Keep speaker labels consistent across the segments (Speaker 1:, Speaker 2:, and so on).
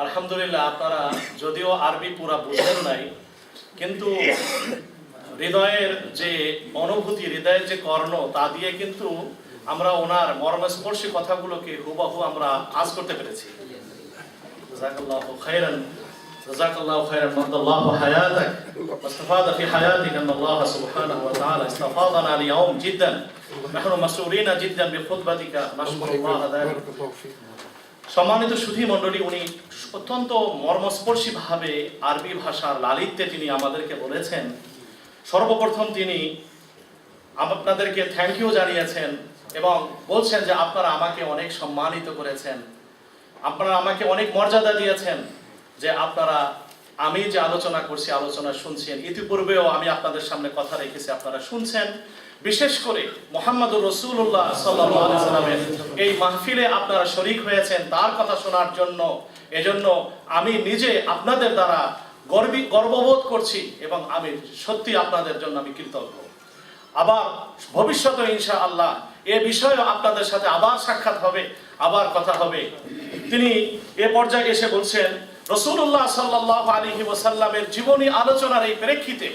Speaker 1: আলহামদুলিল্লাহ, আপনারা যদিও আরবি পুরা বুঝেন নাই, কিন্তু হৃদয়ের যে অনুভূতি, হৃদয়ের যে কর্ণ, তা দিয়ে কিন্তু আমরা ওনার মর্মস্পর্শী কথাগুলোকে হুবহু আমরা আজ করতে পেরেছি। জাযাকাল্লাহু খাইরান, জাযাকাল্লাহু খাইরান, মাদাল্লাহু হায়াতাক ওয়াস্তাফাদা ফি হায়াতিক আল্লাহ সুবহানাহু ওয়া তাআলা ইস্তাফাদানা আল-ইয়াওম জিদ্দান নাহনু মাসউলিনা জিদ্দান বিখুতবাতিকা নাশকুরুল্লাহ যালিক। সম্মানিত সুধী মণ্ডলী, উনি অত্যন্ত মর্মস্পর্শী ভাবে আরবি ভাষার লালিত্যে তিনি আমাদেরকে বলেছেন। সর্বপ্রথম তিনি আপনাদেরকে থ্যাংক ইউ জানিয়েছেন এবং বলছেন যে আপনারা আমাকে অনেক সম্মানিত করেছেন, আপনারা আমাকে অনেক মর্যাদা দিয়েছেন, যে আপনারা আমি যে আলোচনা করছি, আলোচনা শুনছেন। ইতিপূর্বেও আমি আপনাদের সামনে কথা রেখেছি, আপনারা শুনছেন। বিশেষ করে মুহাম্মদুর রাসূলুল্লাহ সাল্লাল্লাহু আলাইহি ওয়াসাল্লামের এই মাহফিলে আপনারা শরীক হয়েছেন তার কথা শোনার জন্য। এজন্য আমি নিজে আপনাদের দ্বারা গর্ববোধ করছি এবং আমি সত্যি আপনাদের জন্য আমি কৃতজ্ঞ। আবার ভবিষ্যতে ইনশাআল্লাহ এ বিষয়ে আপনাদের সাথে আবার সাক্ষাৎ হবে, আবার কথা হবে। তিনি এ পর্যায়ে এসে বলছেন, রাসূলুল্লাহ সাল্লাল্লাহু আলাইহি ওয়াসাল্লামের জীবনী আলোচনার এই প্রেক্ষিতে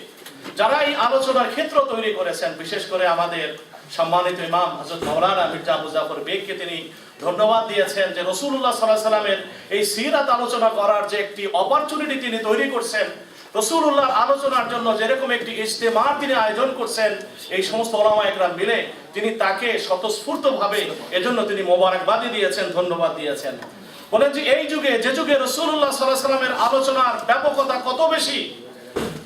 Speaker 1: যারা এই আলোচনার ক্ষেত্র তৈরি করেছেন, বিশেষ করে আমাদের সম্মানিত ইমাম হযরত মাওলানা মির্জা আবু জাফর বেগকে তিনি ধন্যবাদ দিয়েছেন যে রাসূলুল্লাহ সাল্লাল্লাহু আলাইহি ওয়াসাল্লামের এই সিরাত আলোচনা করার যে একটি অপরচুনিটি তিনি তৈরি করছেন, রাসূলুল্লাহর আলোচনার জন্য যেরকম একটি ইজতেমা তিনি আয়োজন করছেন, এই সমস্ত উলামা একরাম মিলে তিনি তাকে স্বতঃস্ফূর্তভাবে এজন্য তিনি মোবারকবাদি দিয়েছেন, ধন্যবাদ দিয়েছেন। বলেন যে এই যুগে, যে যুগে রাসূলুল্লাহ সাল্লাল্লাহু আলাইহি ওয়াসাল্লামের আলোচনার ব্যাপকতা কত বেশি,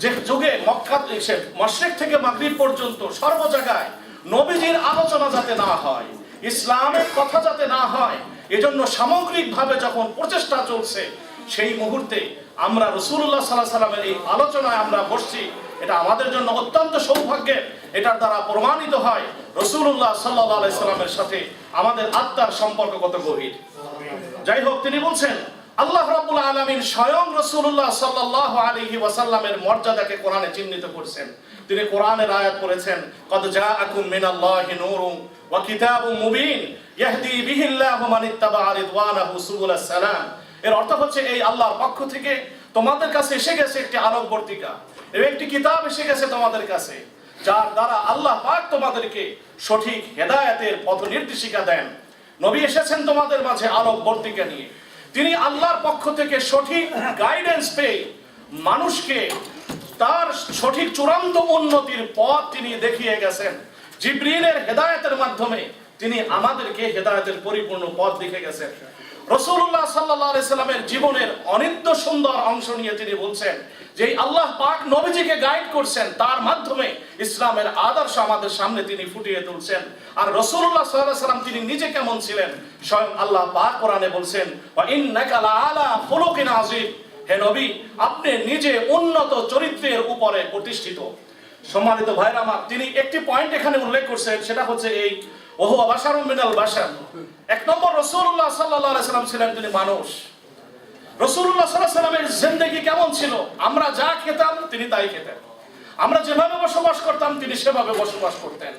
Speaker 1: যে যুগে মক্কা থেকে মাশরিক থেকে মাগরিব পর্যন্ত সর্ব জায়গায় নবীজির আলোচনা যাতে না হয়, ইসলামের কথা যাতে না হয়, এজন্য সামগ্রিকভাবে যখন প্রচেষ্টা চলছে, সেই মুহূর্তে আমরা রাসূলুল্লাহ সাল্লাল্লাহু আলাইহি ওয়াসাল্লামের এই আলোচনায় আমরা বসছি, এটা আমাদের জন্য অত্যন্ত সৌভাগ্যের। এটার দ্বারা প্রমাণিত হয় রাসূলুল্লাহ সাল্লাল্লাহু আলাইহি ওয়াসাল্লামের সাথে আমাদের আত্মার সম্পর্ক কত গভীর। যাই হোক, তিনি বলছেন আল্লাহ রাব্বুল আলামিন স্বয়ং রাসূলুল্লাহ সাল্লাল্লাহু আলাইহি ওয়াসাল্লামের মর্যাদাকে কোরআনে চিহ্নিত করেছেন। তিনি কোরআনের আয়াত পড়েছেন, কদ জাআকুম মিনাল্লাহি নূরুন ওয়া কিতাবুম মুবিন ইয়াহদি বিহিল্লাহু মান ইত্তাবা'a রিদওয়ানাহু সুবুলাস সালাম। এর অর্থ হচ্ছে, এই আল্লাহর পক্ষ থেকে তোমাদের কাছে এসে গেছে একটি আলোকবর্তিকা এবং একটি কিতাব এসে গেছে তোমাদের কাছে, যার দ্বারা আল্লাহ পাক তোমাদেরকে সঠিক হেদায়েতের পথ নির্দেশিকা দেন। নবী এসেছেন তোমাদের মাঝে আলোকবর্তিকা নিয়ে। তিনি আল্লাহর পক্ষ থেকে সঠিক গাইডেন্স পেয়ে মানুষকে তার সঠিক চূড়ান্ত উন্নতির পথ তিনি দেখিয়ে গেছেন। জিবরিলের হেদায়েতের মাধ্যমে তিনি আমাদেরকে হেদায়েতের পরিপূর্ণ পথ দেখে গেছেন। রাসূলুল্লাহ সাল্লাল্লাহু আলাইহি সাল্লামের জীবনের অনিত্য সুন্দর অংশ নিয়ে তিনি বলছেন যে আল্লাহ পাক নবীজিকে গাইড করছেন, তার মাধ্যমে ইসলামের আদর্শ আমাদের সামনে তিনি ফুটিয়ে তুলছেন। আর রাসূলুল্লাহ সাল্লাল্লাহু আলাইহি সাল্লাম তিনি নিজে কেমন ছিলেন, স্বয়ং আল্লাহ পাক কোরআনে বলছেন, ওয়া ইন্নাকা লাআলা খুলুকিন আযীম। হে নবী, আপনি নিজে উন্নত চরিত্রের উপরে প্রতিষ্ঠিত। সম্মানিত ভাইরা আমার, তিনি একটি পয়েন্ট এখানে উল্লেখ করছেন, সেটা হচ্ছে এই ওহুয়া বাশারুম মিনাল বাশার। এক নম্বর, রাসূলুল্লাহ সাল্লাল্লাহু আলাইহি সাল্লাম ছিলেন তিনি মানুষ। রাসূলুল্লাহ সাল্লাল্লাহু আলাইহি সাল্লামের জিন্দেগি কেমন ছিল? আমরা যা খেতাম তিনি তাই খেতেন, আমরা যেভাবে বসবাস করতাম তিনি সেভাবে বসবাস করতেন।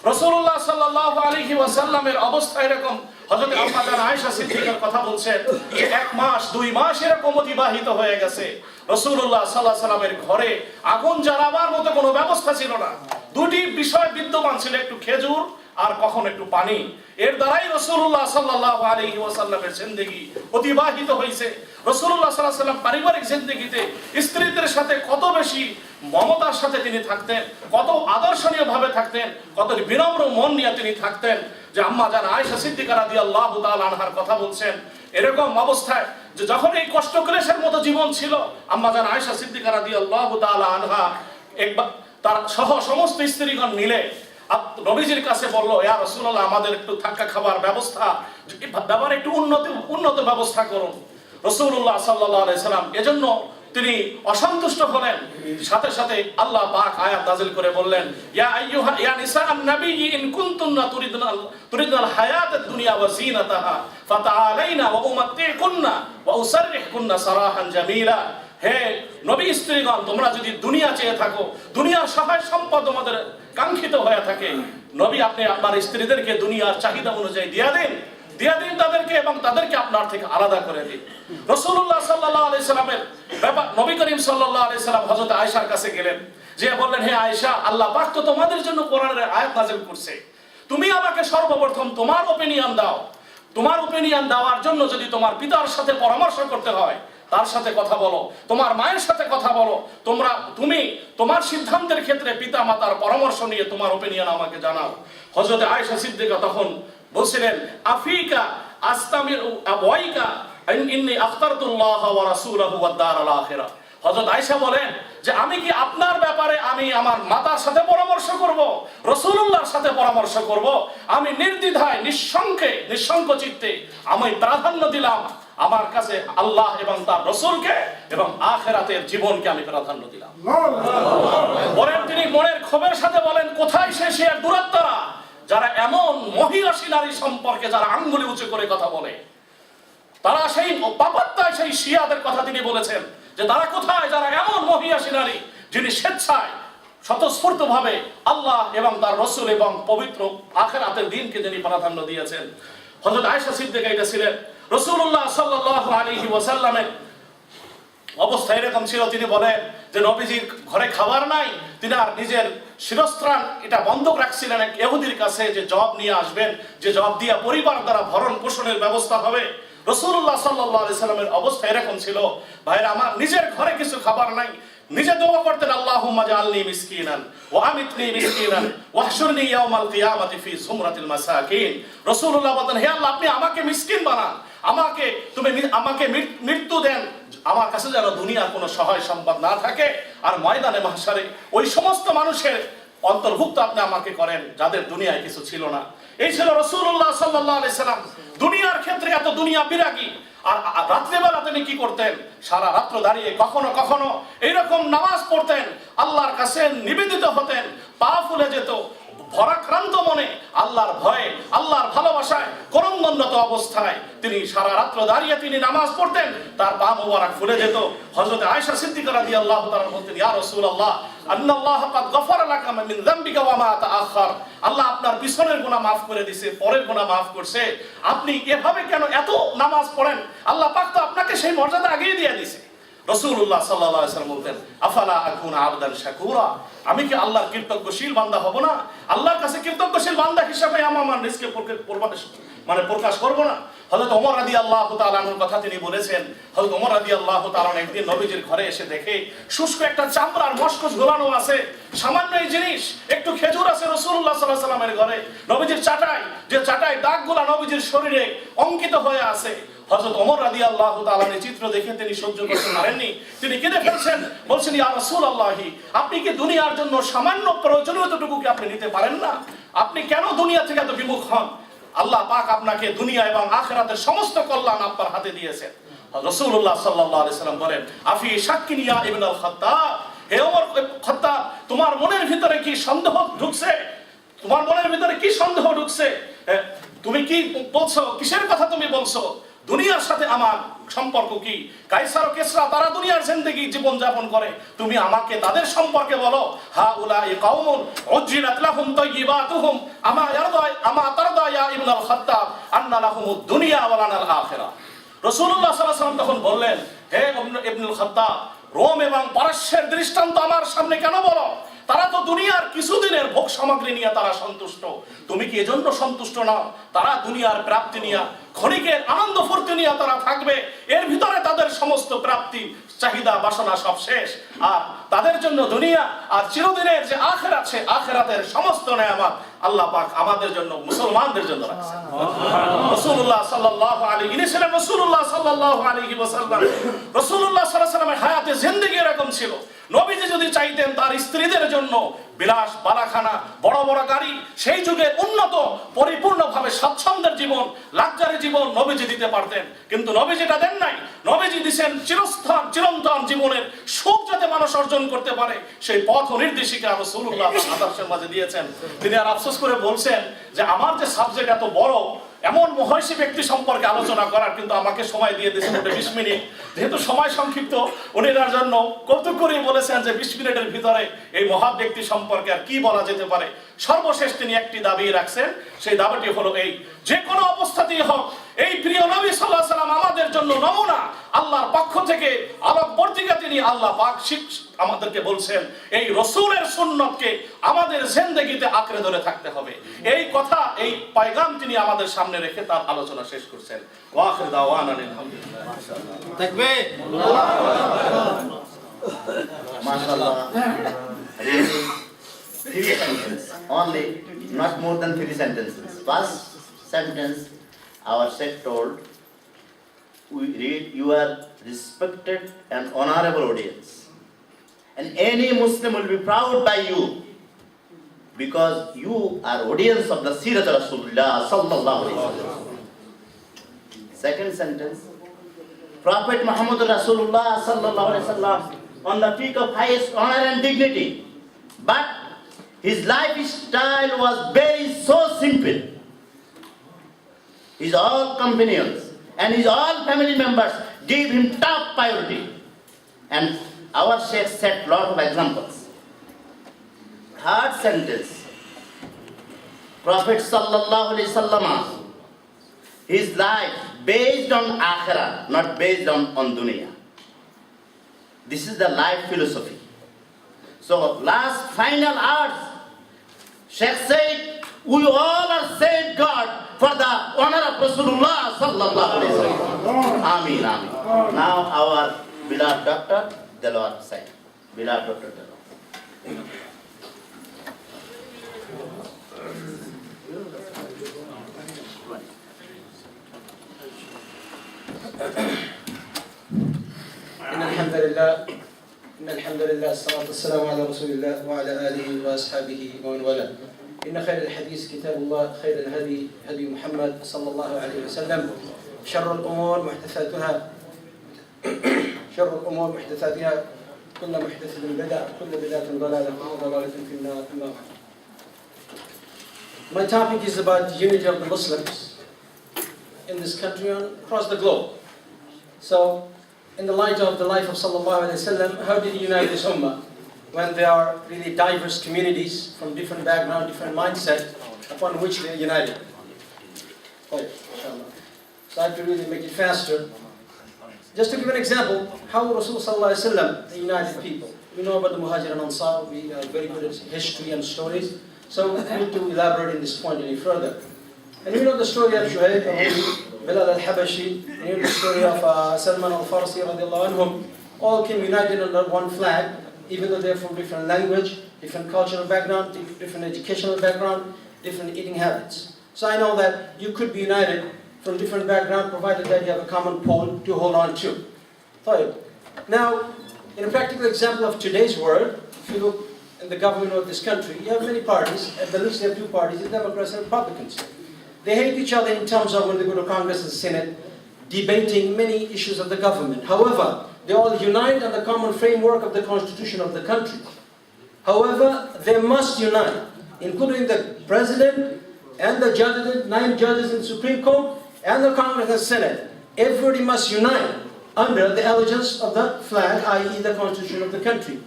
Speaker 1: রাসূলুল্লাহ সাল্লাল্লাহু আলাইহি ওয়াসাল্লামের অবস্থা এরকম, হযরত আম্মা জান আয়েশা সিদ্দিকার কথা বলছেন যে 1 মাস 2 মাস এরকম অতিবাহিত হয়ে গেছে, রাসূলুল্লাহ সাল্লাল্লাহু আলাইহি সাল্লামের ঘরে আগুন জ্বালাবার মতো কোনো ব্যবস্থা ছিল না। দুটি বিষয় বিদ্যমান ছিল, একটু খেজুর আর কখন একটু পানি। এর দ্বারাই রাসূলুল্লাহ সাল্লাল্লাহু আলাইহি ওয়াসাল্লামের জিন্দেগি অতিবাহিত হয়েছে। রাসূলুল্লাহ সাল্লাল্লাহু আলাইহি ওয়াসাল্লাম পারিবারিক জিন্দেগিতে স্ত্রীদের সাথে কত বেশি মমতার সাথে তিনি থাকতেন, কত আদর্শনীয় ভাবে থাকতেন, কত বিনম্র মন নিয়ে তিনি থাকতেন, যে আম্মা জান আয়েশা সিদ্দিকা রাদিয়াল্লাহু তাআলা আনহার কথা বলছেন। এরকম অবস্থায় যে যখন এই কষ্ট ক্লেশের মতো জীবন ছিল, আম্মা জান আয়েশা সিদ্দিকা রাদিয়াল্লাহু তাআলা আনহা একবার তার সহ সমস্ত স্ত্রীগণ মিলে নবীজির কাছে বলল, ইয়া রাসূলুল্লাহ, আমাদের একটু থাকা খাবার ব্যবস্থা ব্যাপারে একটু উন্নত ব্যবস্থা করুন। রাসূলুল্লাহ সাল্লাল্লাহু আলাইহি সাল্লাম এজন্য তিনি অসন্তুষ্ট হলেন। সাথে সাথে আল্লাহ পাক আয়াত নাযিল করে বললেন, ইয়া নিসাআন নবী ইন কুনতুন্না তুরিদুনাল হায়াতাদ দুনিয়া ওয়া যিনাতাহা ফাতাআলাইনা ওয়া উমাত্তিকুন্না ওয়া উসাররিহুকুন্না সারাহান জামিলা। হে নবী স্ত্রীগণ, তোমরা যদি দুনিয়া চেয়ে থাকো, দুনিয়ার সহায় সম্পদ তোমাদের কাঙ্ক্ষিত হয়ে থাকে, নবী আপনি আপনার স্ত্রীদেরকে দুনিয়ার চাহিদা অনুযায়ী দিয়া দেন। দিয়ে দিন তাদেরকে এবং তাদেরকে আপনার থেকে আলাদা করে দিন। রাসূলুল্লাহ সাল্লাল্লাহু আলাইহি সাল্লামের ব্যাপার নবী করিম সাল্লাল্লাহু আলাইহি সাল্লাম হযরত আয়েশার কাছে গেলেন, যে বললেন, হে আয়েশা, আল্লাহ পাক তো তোমাদের জন্য কোরআনের আয়াত নাযিল করছে, তুমি আমাকে সর্বপ্রথম তোমার ওপিনিয়ন দাও। তোমার ওপিনিয়ন দেওয়ার জন্য যদি তোমার পিতার সাথে পরামর্শ করতে হয়, তার সাথে কথা বলো, তোমার মায়ের সাথে কথা বলো, তুমি তোমার সিদ্ধান্তের ক্ষেত্রে পিতা মাতার পরামর্শ নিয়ে তোমার ওপিনিয়ন আমাকে জানাও। হযরত আয়েশা সিদ্দিকা তখন বলছিলেন, আফিকা আস্তামিরু আবওয়াইকা ইন্নী আখতারতুল্লাহ ওয়া রাসূলাহু ওয়াদ দারাল আখিরা। হযরত আয়েশা বলেন যে আমি কি আপনার ব্যাপারে আমি আমার মাতার সাথে পরামর্শ করব, রাসূলুল্লাহর সাথে পরামর্শ করব? আমি নির্দ্বিধায় নিঃসংক চিত্তে আমি প্রাধান্য দিলাম আমার কাছে আল্লাহ এবং তার রাসূলকে এবং আখিরাতের জীবনকে আমি প্রাধান্য দিলাম। পরে তিনি মনের ক্ষোভের সাথে বলেন, কোথায় সে দুরাত্মারা যারা এমন মহিষী নারী সম্পর্কে যারা আঙ্গুলি উঁচু করে কথা বলে, তারা সেই পাপাত্মায় সেই শিয়াদের কথা তিনি বলেছেন যে তারা কোথায়, যারা এমন মহিষী নারী যিনি স্বেচ্ছায় স্বতঃস্ফূর্তভাবে আল্লাহ এবং তার রাসূল এবং পবিত্র আখিরাতের দিনকে যিনি প্রাধান্য দিয়েছেন। হযরত আয়েশা সিদ্দিকা এটা ছিলেন। রাসূলুল্লাহ সাল্লাল্লাহু আলাইহি ওয়াসাল্লামের অবস্থা এরকম ছিল, তিনি বলেন যে নবীজির ঘরে খাবার নাই, তিনি আর নিজের শিরস্ত্রাণ এটা বন্ধক রাখছিলেন এক ইহুদির কাছে, যে জব নিয়ে আসবেন, যে জব দিয়া পরিবার দ্বারা ভরণ পোষণের ব্যবস্থা হবে। রাসূলুল্লাহ সাল্লাল্লাহু আলাইহি সাল্লামের অবস্থা এরকম ছিল, ভাইরা আমার, নিজের ঘরে কিছু খাবার নাই, নিজে দোয়া করতেন, আল্লাহুম্মা জাআলনি মিসকিনান ওয়া আমিতনি মিসকিনান ওয়াহশুরনি ইয়াওমাল কিয়ামাতি ফি যুমরাতিল মাসাকিন। রাসূলুল্লাহ বলেন, হে আল্লাহ, আপনি আমাকে মিসকিন বানান, আমাকে মৃত্যু দেন, আমার কাছে যেন দুনিয়ার কোনো সহায় সম্পদ না থাকে, আর ময়দানে মাহশারে ওই সমস্ত মানুষের অন্তর্ভুক্ত আপনি আমাকে করেন যাদের দুনিয়ায় কিছু ছিল না। এই ছিল রাসূলুল্লাহ সাল্লাল্লাহু আলাইহি সাল্লাম, দুনিয়ার ক্ষেত্রে এত দুনিয়া বিরাগী। আর রাত্রিবেলা তিনি কি করতেন, সারা রাত্র দাঁড়িয়ে কখনো কখনো এইরকম নামাজ পড়তেন, আল্লাহর কাছে নিবেদিত হতেন, পা ফুলে যেত, ভরাক্রান্ত মনে আল্লাহর ভয়ে আল্লাহর ভালোবাসায় করমবন্ধত অবস্থায় তিনি সারা রাত্র দাঁড়িয়ে তিনি নামাজ পড়তেন, তার পা মোবারক ফুলে যেত। হযরত আয়েশা সিদ্দিকা রাদিয়াল্লাহু তাআলা বলতেন, ইয়া রাসূলুল্লাহ, আন্নাল্লাহ কাদ গফারা লাকা মিন যামবিকা ওয়া মা তাআখার, আল্লাহ আপনার পিছনের গুনাহ maaf করে দিয়েছে, পরের গুনাহ maaf করছে, আপনি এভাবে কেন এত নামাজ পড়েন? আল্লাহ পাক তো আপনাকে সেই মর্যাদা আগেই দিয়ে দিয়েছে। রাসূলুল্লাহ সাল্লাল্লাহু আলাইহি ওয়াসাল্লাম বলতেন, আফালা আকুনা আবদান শাকুরা, আমি কি আল্লাহর কৃতজ্ঞশীল বান্দা হব না? আল্লাহর কাছে কৃতজ্ঞশীল বান্দা হিসেবে আমার নিজকে প্রকাশ করব না? হযরত ওমর রাদিয়াল্লাহু তাআলা আনহুর কথা তিনি বলেছেন, হযরত ওমর রাদিয়াল্লাহু তাআলা একদিন নবীজির ঘরে এসে দেখে শুষ্ক একটা চামড়ার মশক ঝোলানো আছে, সামান্য এই জিনিস, একটু খেজুর আছে রাসূলুল্লাহ সাল্লাল্লাহু আলাইহি ওয়াসাল্লামের ঘরে, নবীজির চাটাই দাগগুলা নবীজির শরীরে অঙ্কিত হয়ে আছে। হযরত ওমর রাদিয়াল্লাহু তাআলা এই চিত্র দেখে তিনি সহ্য করতে পারেননি, তিনি কেঁদে ফেলছেন, বলছেন, ইয়া রাসূলুল্লাহ, আপনি কি দুনিয়ার জন্য সামান্য প্রয়োজনীয়তটুকু কি আপনি নিতে পারেন না? আপনি কেন দুনিয়া থেকে এত বিমুখ হন? আল্লাহ পাক আপনাকে দুনিয়া এবং আখিরাতের সমস্ত কল্যাণ আপনার হাতে দিয়েছেন। রাসূলুল্লাহ সাল্লাল্লাহু আলাইহি সাল্লাম বলেন, আফি শাক্কিনি ইয়া ইবনুল খাত্তাব, হে ওমর খাত্তাব, তোমার মনের ভিতরে কি সন্দেহ ঢুকছে? তোমার মনের ভিতরে কি সন্দেহ ঢুকছে? তুমি কি বলছো? কিসের কথা তুমি বলছো? দুনিয়ার সাথে আমার সম্পর্ক কি? কাইসার ও কিসরা তারা দুনিয়ার জিন্দেগি জীবন যাপন করে, তুমি আমাকে তাদের সম্পর্কে বলো। হা উলাই কওমুন উজরিনাত লাহুম তাইয়্যিবাতুহুম আমা তারদা ইয়া ইবনুল খাত্তাব আন্না লাহুমুদ দুনিয়া ওয়া লানাল আখিরা। রাসূলুল্লাহ সাল্লাল্লাহু আলাইহি ওয়াসাল্লাম তখন বললেন, হে ইবনুল খাত্তাব, রোম এবং পারস্যের দৃষ্টান্ত আমার সামনে কেন বলো? তারা তো দুনিয়ার কিছুদিনের ভোগ সামগ্রী নিয়ে তারা সন্তুষ্ট, তুমি কি এজন্য সন্তুষ্ট নাও? তারা দুনিয়ার প্রাপ্তি নিয়ে, ক্ষণিকের আনন্দ ফুর্তি নিয়ে তারা থাকবে, এর ভিতরে তাদের সমস্ত প্রাপ্তি চাহিদা বাসনা সব শেষ, আর তাদের জন্য দুনিয়া আর চিরদিনের যে আখিরাত আছে, আখিরাতের সমস্ত নেয়ামত আল্লাহ পাক আমাদের জন্য, মুসলমানদের জন্য রাখছেন। রাসূলুল্লাহ সাল্লাল্লাহু আলাইহি ওয়াসাল্লাম, রাসূলুল্লাহ সাল্লাল্লাহু আলাইহি ওয়াসাল্লাম, রাসূলুল্লাহ সাল্লাল্লাহু আলাইহি ওয়াসাল্লামের হায়াতে জিন্দেগি এরকম ছিল, নবীজি যদি চাইতেন তার স্ত্রীদের জন্য বিলাস বালাখানা, বড় বড় গাড়ি, সেই যুগে উন্নত পরিপূর্ণভাবে স্বাচ্ছন্দ্যের জীবন, লাক্সারি জীবন নবীজি দিতে পারতেন, কিন্তু নবীজি এটা দেন নাই। নবীজি দিয়েছেন চিরন্তন জীবনের সুখ যাতে মানুষ অর্জন করতে পারে, সেই পথ ও নির্দেশিকা রাসূলুল্লাহ আদর্শের মাঝে দিয়েছেন। তিনি আর আফসোস করে বলছেন যে আমার যে সাবজেক্ট এত বড়, এমন মহর্ষি ব্যক্তি সম্পর্কে আলোচনা করার, কিন্তু আমাকে সময় দিয়ে দিয়েছেন ওটা 20 মিনিট। যেহেতু সময় সংক্ষিপ্ত, উনি এর জন্য কৌতুক করে বলেছেন যে 20 মিনিটের ভিতরে এই মহৎ ব্যক্তি সম্পর্কে আর কি বলা যেতে পারে। সর্বশেষ তিনি একটি দাবি রাখছেন, সেই দাবিটি হলো এই, যে কোনো অবস্থাতেই হোক এই প্রিয় নবী সাল্লাল্লাহু আলাইহি সাল্লাম আমাদের জন্য নমুনা, আল্লাহর পক্ষ থেকে আলোকবর্তিকা তিনি, আল্লাহ পাক আমাদেরকে বলছেন এই রাসূলের সুন্নতকে আমাদের জিন্দেগিতে আঁকড়ে ধরে থাকতে হবে। এই কথা, এই পয়গাম তিনি আমাদের সামনে রেখে তার আলোচনা শেষ করছেন। ওয়া আখির দাওয়ানা আলহামদুলিল্লাহ।
Speaker 2: তাকবীর।
Speaker 3: MashaAllah. Really, 3 sentences. Only, not more than 3 sentences. First sentence, our Sheikh told, we read, you are respected and honorable audience. And any Muslim will be proud by you, because you are audience of the Seerah Rasulullah sallallahu alaihi wasallam. Second sentence, Prophet Muhammad Rasulullah sallallahu alaihi wasallam on the peak of highest honor and dignity, but his lifestyle was very so simple. His all companions and his all family members gave him top priority, and our Sheikh set lot of examples. Third sentence, Prophet sallallahu alaihi wasallam, his life based on akhirah, not based on dunya. This is the life philosophy. So last final hours, Sheikh said, we all are saved God for the honor of Rasulullah sallallahu alaihi wasallam. Ameen, ameen. Now our beloved Dr. Delwar Said. Beloved Dr. Delwar.
Speaker 2: إن الحمد لله الصلاة والسلام على رسول الله وعلى آله وأصحابه ومن والاه. إن خير الحديث كتاب الله، خير الهدي هدي محمد صلى الله عليه وسلم. شر الأمور محدثاتها كل محدثة بدعة، كل بدعة ضلالة، وكل ضلالة في النار. أما بعد. My topic is about the unity of the Muslims in this country and across the globe. So, in the light of the life of Sallallahu Alaihi Wasallam, how did he unite this ummah when there are really diverse communities from different background, different mindset upon which they are united? Oh, inshallah. So I have to really make it faster. Just to give an example, how Rasulullah Sallallahu Alaihi Wasallam united people. We know about the Muhajir and Ansar, we are very good at history and stories, so we need to elaborate in this point any further. And we know the story of Shuhayd, Bilal al-Habashi, and you know the story of Salman al-Farsi radiallahu anhum, all came united under one flag, even though they're from different language, different cultural background, different educational background, different eating habits. So I know that you could be united from different background, provided that you have a common pole to hold on to. Now, in a practical example of today's world, if you look in the government of this country, you have many parties, at the least you have 2 parties, the Democrats and Republicans. They hate each other in terms of when they go to Congress and Senate, debating many issues of the government. However, they all unite on the common framework of the constitution of the country. However, they must unite, including the president and the judges, 9 judges in the Supreme Court, and the Congress and Senate. Everybody must unite under the allegiance of the flag, i.e. the constitution of the country.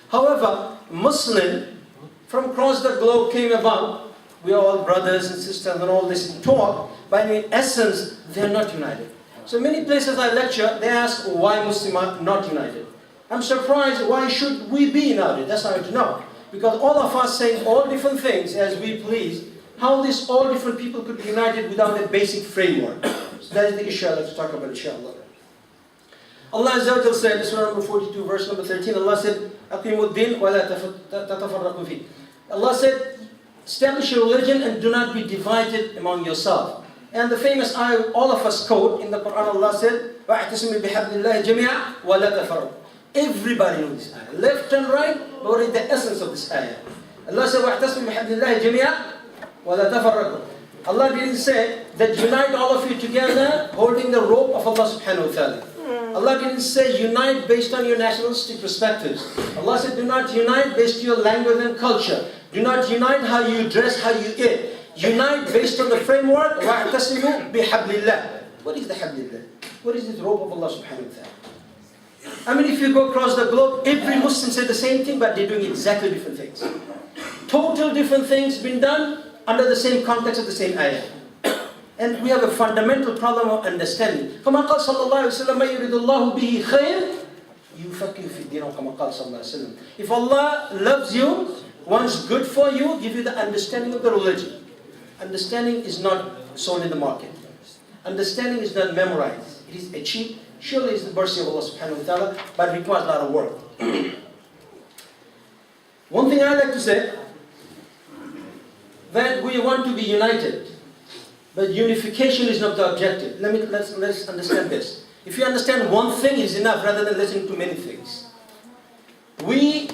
Speaker 2: However, Muslim from across the globe came about. We are all brothers and sisters and all this talk, but in essence, they are not united. So many places I lecture, they ask why Muslims are not united. I'm surprised, why should we be united? That's how I to know. Because all of us saying all different things as we please, how these all different people could be united without a basic framework. So that is the issue I'd like to talk about, inshallah. Allah Azza wa Jalla said, Surah number 42, verse number 13, Allah said, أَقِيمُوا الدِّينَ وَلَا تَتَفَرَّقُوا فِيهِ. Allah said, establish your religion and do not be divided among yourself. And the famous ayah all of us quote in the Quran, Allah said, وَاعْتَصِمُوا بِحَبْلِ اللَّهِ جَمِيعًا وَلَا تَفَرَّقُوا. Everybody knows this ayah. Left and right, but what is the essence of this ayah? Allah said, وَاعْتَصِمُوا بِحَبْلِ اللَّهِ جَمِيعًا وَلَا تَفَرَّقُوا. Allah didn't say that unite all of you together holding the rope of Allah subhanahu wa ta'ala. Allah didn't say unite based on your nationalistic perspectives. Allah said do not unite based on your language and culture. Do not unite how you dress, how you eat. unite based on the framework, وَاعْتَصِمُوا بِحَبْلِ اللَّهِ. What is the hablillah? What is this rope of Allah subhanahu wa ta'ala? I mean, if you go across the globe, every Muslim said the same thing, but they're doing exactly different things. Total different things being done under the same context of the same ayah. And we have a fundamental problem of understanding. كما قال صلى الله عليه وسلم ما يريد الله به خير يفقه في الدين كما قال صلى الله عليه وسلم. If Allah loves you, wants good for you, give you the understanding of the religion. Understanding is not sold in the market. Understanding is not memorized. It is achieved. Surely it's the mercy of Allah subhanahu wa ta'ala, but it requires a lot of work. One thing I like to say, that we want to be united, but unification is not the objective. Let's understand this. If you understand one thing, it is enough rather than listening to many things. We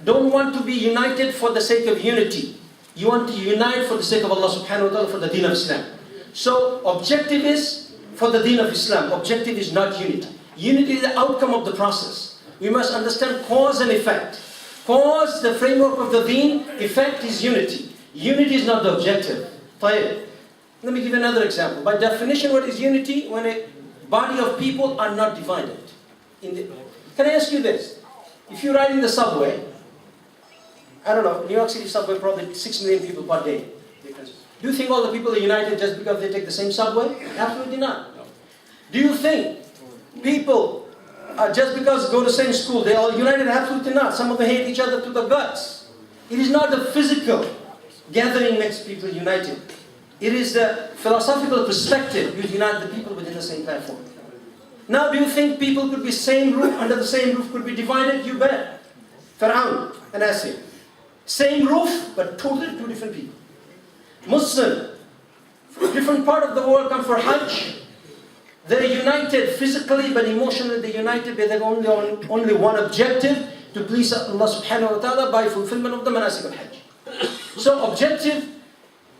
Speaker 2: don't want to be united for the sake of unity. You want to unite for the sake of Allah subhanahu wa ta'ala, for the deen of Islam. So objective is for the deen of Islam. Objective is not unity. Unity is the outcome of the process. We must understand cause and effect. Cause, the framework of the deen, effect is unity. Unity is not the objective. طيب. Let me give you another example. By definition, what is unity? When a body of people are not divided. Can I ask you this? If you ride in the subway, I don't know, New York City subway, probably 6 million people per day. Do you think all the people are united just because they take the same subway? Absolutely not. Do you think people, just because go to the same school, they are united? Absolutely not. Some of them hate each other to the guts. It is not the physical gathering makes people united. It is the philosophical perspective you unite the people within the same platform. Now, do you think people could be same roof, under the same roof, could be divided? You bet. Fir'aun and Asir. Same roof, but totally two different people. Muslim, different part of the world come for Hajj. They're united physically, but emotionally they're united. They have only one objective, to please Allah subhanahu wa ta'ala by fulfillment of the manasik of Hajj. So objective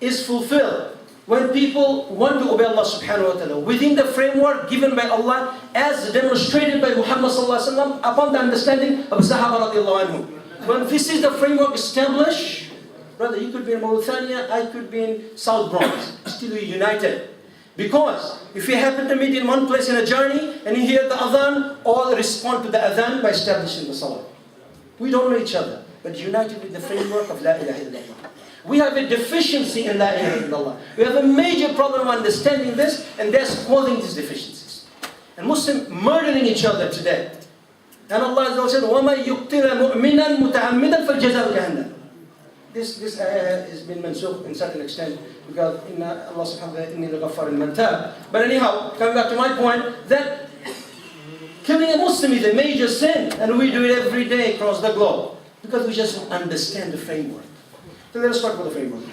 Speaker 2: is fulfilled when people want to obey Allah subhanahu wa ta'ala within the framework given by Allah as demonstrated by Muhammad sallallahu alaihi wasallam upon the understanding of Sahaba radiallahu anhu. When this is the framework established, brother, you could be in Mauritania, I could be in South Bronx, still we're united. Because if we happen to meet in one place in a journey and you hear the adhan, all respond to the adhan by establishing the salah. We don't know each other, but united with the framework of La ilaha illallah. We have a deficiency in La ilaha illallah. We have a major problem of understanding this, and that's causing these deficiencies. And Muslims murdering each other today. And Allah said, وَمَنْ يُقْتِلَ مُؤْمِنًا مُتَعَمِّدًا فَالْجَزَاءُ جَهَنَّمُ. This ayah has been mansukh in certain extent because Allah subhanahu wa ta'ala inni al-ghaffar al-mantab. But anyhow, coming back to my point, that killing a Muslim is a major sin, and we do it every day across the globe because we just don't understand the framework. So let us talk about the framework.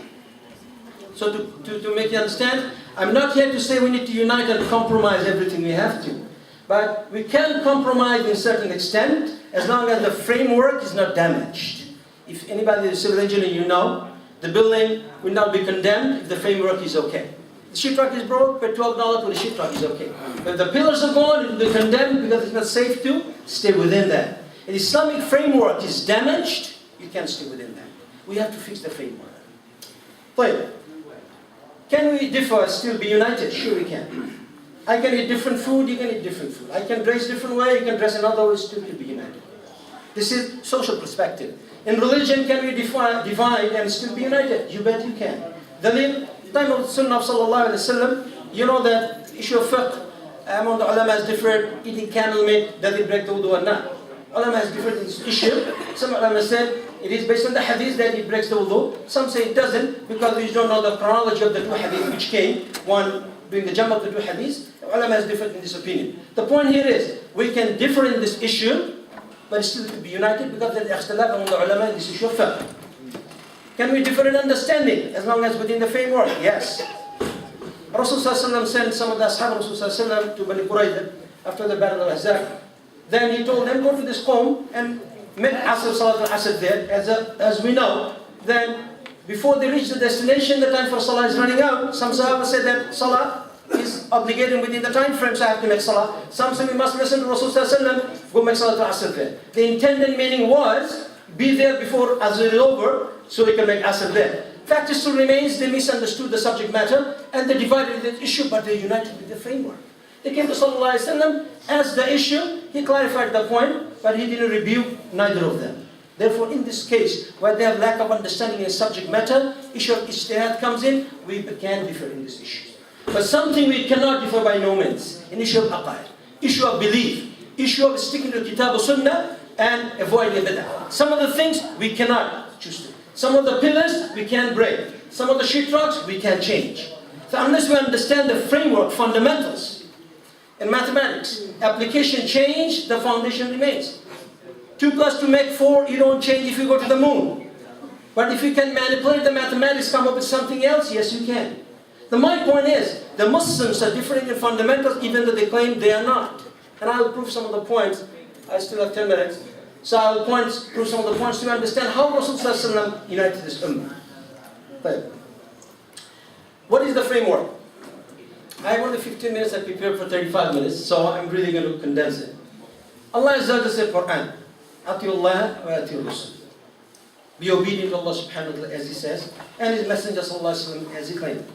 Speaker 2: So to make you understand, I'm not here to say we need to unite and compromise everything we have to. But we can compromise in a certain extent as long as the framework is not damaged. If anybody is a civil engineer, you know, the building will not be condemned if the framework is okay. The sheetrock is broke, pay $12 for the sheetrock is okay. But if the pillars are gone, it will be condemned because it's not safe to stay within that. If the Islamic framework is damaged, you can't stay within that. We have to fix the framework. But can we differ, still be united? Sure we can. I can eat different food, you can eat different food. I can dress different way, you can dress another way, still to be united. This is social perspective. In religion, can we divide and still be united? You bet you can. The time of the Sunnah of Sallallahu Alaihi Wasallam, you know that issue of fiqh among the ulama is different. Eating camel meat, does it break the wudu or not? Ulama has different in this issue. Some ulama said it is based on the hadith that it breaks the wudu. Some say it doesn't because we don't know the chronology of the two hadiths which came. One doing the jump of the two hadiths. The ulama is different in this opinion. The point here is we can differ in this issue, but still to be united because there is ikhtilaf among the ulama in this issue of fiqh. Can we differ in understanding as long as within the framework? Yes. Rasulullah sent some of the ashab of Rasulullah to Bani Qurayza after the battle of Ahzab. Then he told them, go to this qawm and make Asr, Salat al-Asr there. As we know, then before they reach the destination, the time for Salah is running out. Some Sahaba said that Salah is obligated within the time frame, so I have to make Salah. Some say we must listen to Rasulullah, go make Salat al-Asr there. The intended meaning was, be there before Asr is over, so we can make Asr there. Fact still remains, they misunderstood the subject matter and they divided the issue, but they united with the framework. They came to Sallallahu Alaihi Wasallam as the issue, he clarified the point, but he didn't rebuke neither of them. Therefore, in this case, where they have lack of understanding in subject matter, issue of ijtihad comes in, we can differ in this issue. But something we cannot differ by no means, in issue of aqaid, issue of belief, issue of sticking to Kitab or Sunnah and avoiding bid'ah. Some of the things we cannot choose to. Some of the pillars we can break. Some of the shitraks we can change. So unless we understand the framework, fundamentals, in mathematics, application change, the foundation remains. 2 + 2 make 4, you don't change if you go to the moon. But if you can manipulate the mathematics, come up with something else, yes you can. My point is, the Muslims are different in fundamentals even though they claim they are not. And I'll prove some of the points. I still have 10 minutes. So I'll prove some of the points to understand how Rasulullah united this ummah. But what is the framework? I have only 15 minutes, I prepared for 35 minutes, so I'm really going to condense it. Allah Azza wa Jalla said in the Quran, Atiullah wa atiur Rasul. Be obedient to Allah subhanahu wa ta'ala as He says, and His Messenger sallallahu alaihi wasallam as He claimed.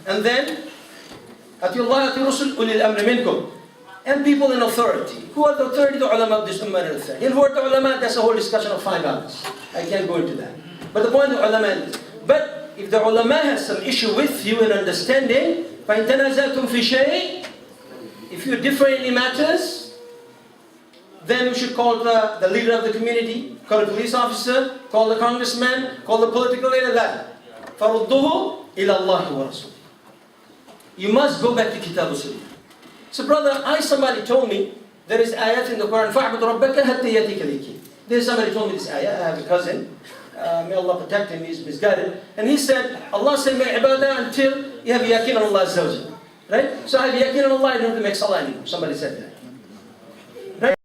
Speaker 2: And then, Atiullah atiur Rasul ulil amri minkum. And people in authority. Who are the authority? The ulama of this ummah and authority. And who are the ulama? That's a whole discussion of 5 hours. I can't go into that. But the point of the ulama is, but if the ulama has some issue with you in understanding, فَإِن تَنَازَعْتُمْ فِي شَيْءٍ, if you differ in any matters, then we should call the leader of the community, call the police officer, call the congressman, call the political leader, that. فَرُدُّهُ إِلَى اللَّهِ وَرَسُولِهِ. You must go back to Kitab al-Sunnah. So brother, somebody told me, there is ayat in the Quran, فَعْبُدْ رَبَّكَ حَتَّى يَأْتِيكَ الْيَقِينُ. There's somebody told me this ayat, I have a cousin, may Allah protect him, he's misguided. And he said, Allah said, make ibadah until you have yaqeen on Allah Azza wa Jalla. Right? So I have yaqeen on Allah, I don't have to make salah anymore. Somebody said that.